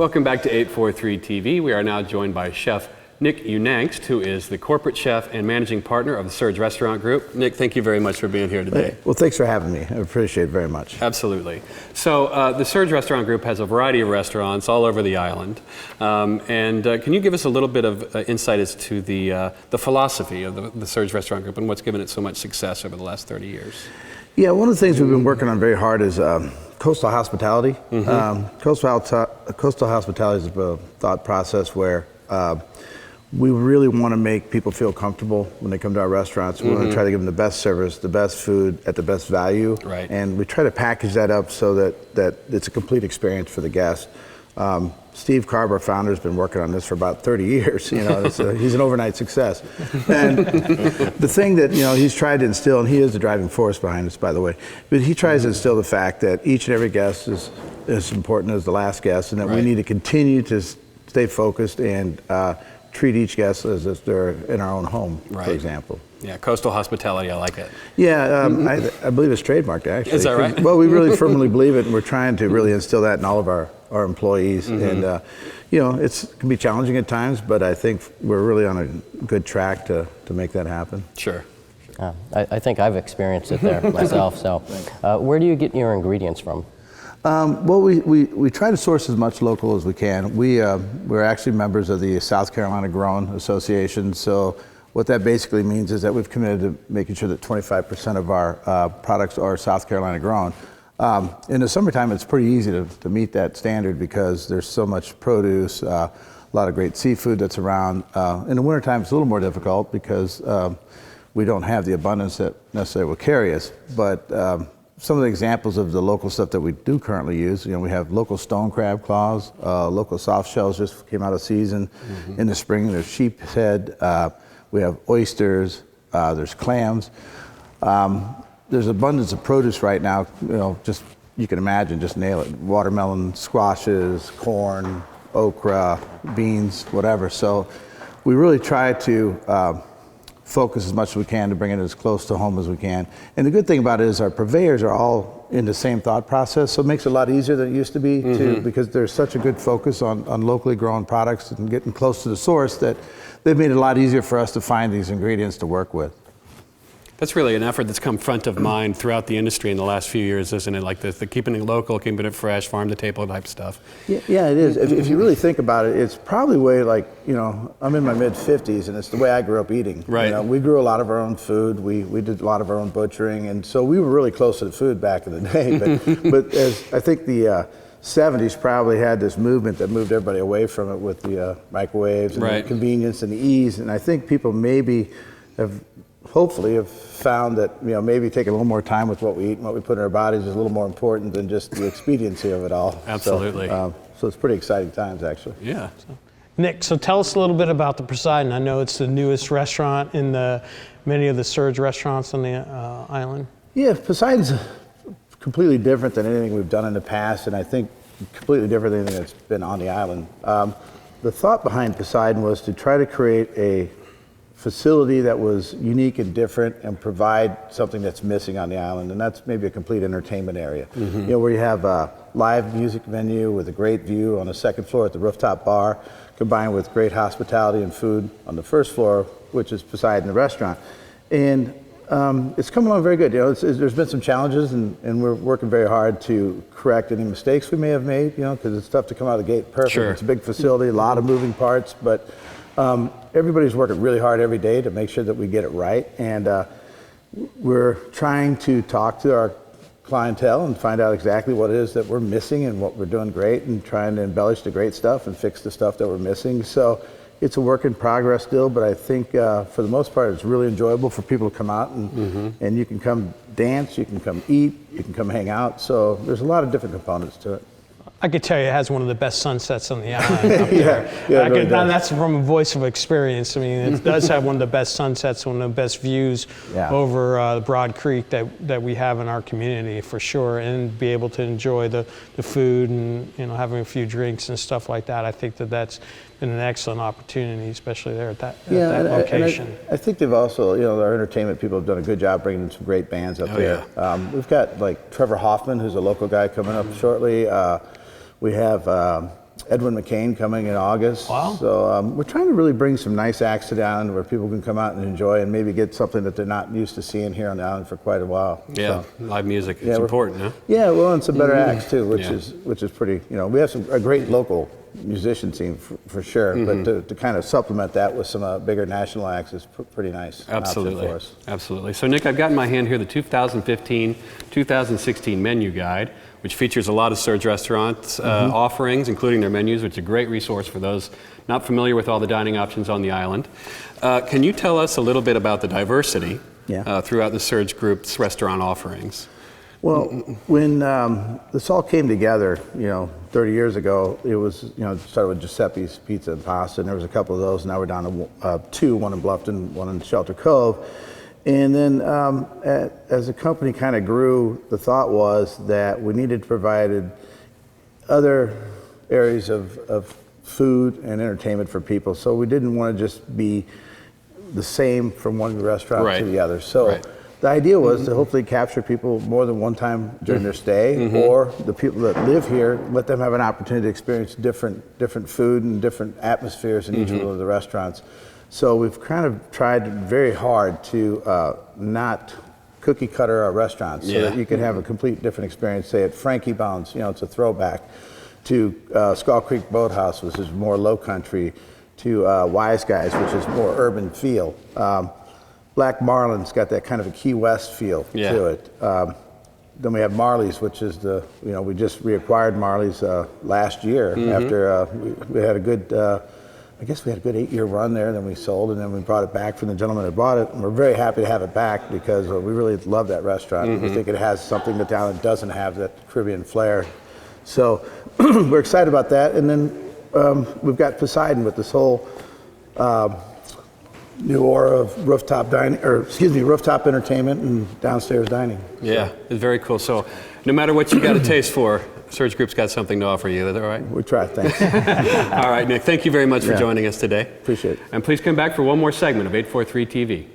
Welcome back to 843 TV. We are now joined by Chef Nick Unangst, who is the corporate chef and managing partner of the SERG Restaurant Group. Nick, thank you very much for being here today. Well, thanks for having me. I appreciate it very much. Absolutely. So the SERG Restaurant Group has a variety of restaurants all over the island. Can you give us a little bit of insight as to the philosophy of the SERG Restaurant Group and what's given it so much success over the last 30 years? Yeah, one of the things we've been working on very hard is coastal hospitality. Coastal hospitality is a thought process where we really want to make people feel comfortable when they come to our restaurants. We want to try to give them the best service, the best food at the best value. Right. And we try to package that up so that it's a complete experience for the guest. Steve Carb, our founder, has been working on this for about 30 years. You know, he's an overnight success. And the thing that he's tried to instill, and he is the driving force behind this, by the way, but he tries to instill the fact that each and every guest is as important as the last guest, and that we need to continue to stay focused and treat each guest as if they're in our own home, for example. Yeah, coastal hospitality, I like it. Yeah, I believe it's trademarked, actually. Is that right? Well, we really firmly believe it, and we're trying to really instill that in all of our employees. And, it can be challenging at times, but I think we're really on a good track to make that happen. Sure. I think I've experienced it there myself. So where do you get your ingredients from? Well, we try to source as much local as we can. We're actually members of the South Carolina Grown Association, so what that basically means is that we've committed to making sure that 25% of our products are South Carolina grown. In the summertime, it's pretty easy to meet that standard because there's so much produce, a lot of great seafood that's around. In the wintertime, it's a little more difficult because we don't have the abundance that necessarily will carry us. But some of the examples of the local stuff that we do currently use, we have local stone crab claws, local soft shells just came out of season in the spring. There's sheep's head. We have oysters, there's clams. There's abundance of produce right now, just, you can imagine, just nail it. Watermelon, squashes, corn, okra, beans, whatever. So we really try to focus as much as we can to bring it as close to home as we can. And the good thing about it is our purveyors are all in the same thought process, so it makes it a lot easier than it used to be, too, because there's such a good focus on locally grown products and getting close to the source that they've made it a lot easier for us to find these ingredients to work with. That's really an effort that's come front of mind throughout the industry in the last few years, isn't it? Like the keeping it local, keeping it fresh, farm to table type stuff. Yeah, it is. If you really think about it, it's probably way like, I'm in my mid-50s, and it's the way I grew up eating. Right. We grew a lot of our own food. We did a lot of our own butchering, and so we were really close to the food back in the day. But as I think the 70s probably had this movement that moved everybody away from it with the microwaves and the convenience and the ease. And I think people maybe hopefully have found that maybe taking a little more time with what we eat and what we put in our bodies is a little more important than just the expediency of it all. Absolutely. So it's pretty exciting times, actually. Yeah. Nick, so tell us a little bit about the Poseidon. I know it's the newest restaurant in many of the SERG restaurants on the island. Yeah, Poseidon's completely different than anything we've done in the past, and I think completely different than anything that's been on the island. The thought behind Poseidon was to try to create a facility that was unique and different and provide something that's missing on the island, and that's maybe a complete entertainment area. Where you have a live music venue with a great view on the second floor at the rooftop bar, combined with great hospitality and food on the first floor, which is Poseidon, the restaurant. And it's coming along very good. There's been some challenges, and we're working very hard to correct any mistakes we may have made, because it's tough to come out of the gate perfect. Sure. It's a big facility, a lot of moving parts, but everybody's working really hard every day to make sure that we get it right, and we're trying to talk to our clientele and find out exactly what it is that we're missing and what we're doing great, and trying to embellish the great stuff and fix the stuff that we're missing. So it's a work in progress still, but I think for the most part it's really enjoyable for people to come out and you can come dance, you can come eat, you can come hang out. So there's a lot of different components to it. I could tell you it has one of the best sunsets on the island up there. And that's from a voice of experience. I mean, it does have one of the best sunsets, one of the best views over the Broad Creek that we have in our community for sure, and be able to enjoy the food and having a few drinks and stuff like that. I think that's been an excellent opportunity, especially there at that location. And I think they've also, our entertainment people have done a good job bringing some great bands up there. Yeah. We've got like Trevor Hoffman, who's a local guy, coming up shortly. We have Edwin McCain coming in August. Wow. So we're trying to really bring some nice acts to the island where people can come out and enjoy and maybe get something that they're not used to seeing here on the island for quite a while. Yeah, So, live music. It's important, huh? yeah, well, and some better acts too, Yeah. which is pretty. We have a great local musician scene for sure, but to kind of supplement that with some bigger national acts is pretty nice. Absolutely. For us. Absolutely. So, Nick, I've got in my hand here the 2015-2016 menu guide, which features a lot of Surge restaurants offerings, including their menus, which is a great resource for those not familiar with all the dining options on the island. Can you tell us a little bit about the diversity throughout the Surge Group's restaurant offerings? Well, when this all came together, 30 years ago, it was, it started with Giuseppe's Pizza and Pasta, and there was a couple of those. Now we're down to two, one in Bluffton, one in Shelter Cove. And then as the company kind of grew, the thought was that we needed to provide other areas of food and entertainment for people. So we didn't want to just be the same from one restaurant to the other. So the idea was to hopefully capture people more than one time during their stay, or the people that live here, let them have an opportunity to experience different food and different atmospheres in each one of the restaurants. So we've kind of tried very hard to not cookie cutter our restaurants so that you can have a complete different experience. Say at Frankie Bounds, it's a throwback, to Skull Creek Boathouse, which is more low country, to Wise Guys, which is more urban feel. Black Marlin's got that kind of a Key West feel to it. Then we have Marley's, which is we just reacquired Marley's last year after we had a good, I guess we had a good 8-year run there, then we sold, and then we brought it back from the gentleman that bought it, and we're very happy to have it back because we really love that restaurant. We think it has something that the island doesn't have, that Caribbean flair. So we're excited about that, and then we've got Poseidon with this whole new aura of rooftop entertainment and downstairs dining. Yeah, it's very cool. So no matter what you got a taste for, Surge Group's got something to offer you. Is that all right? We try, thanks. All right, Nick, thank you very much for joining us today. Appreciate it. And please come back for one more segment of 843 TV.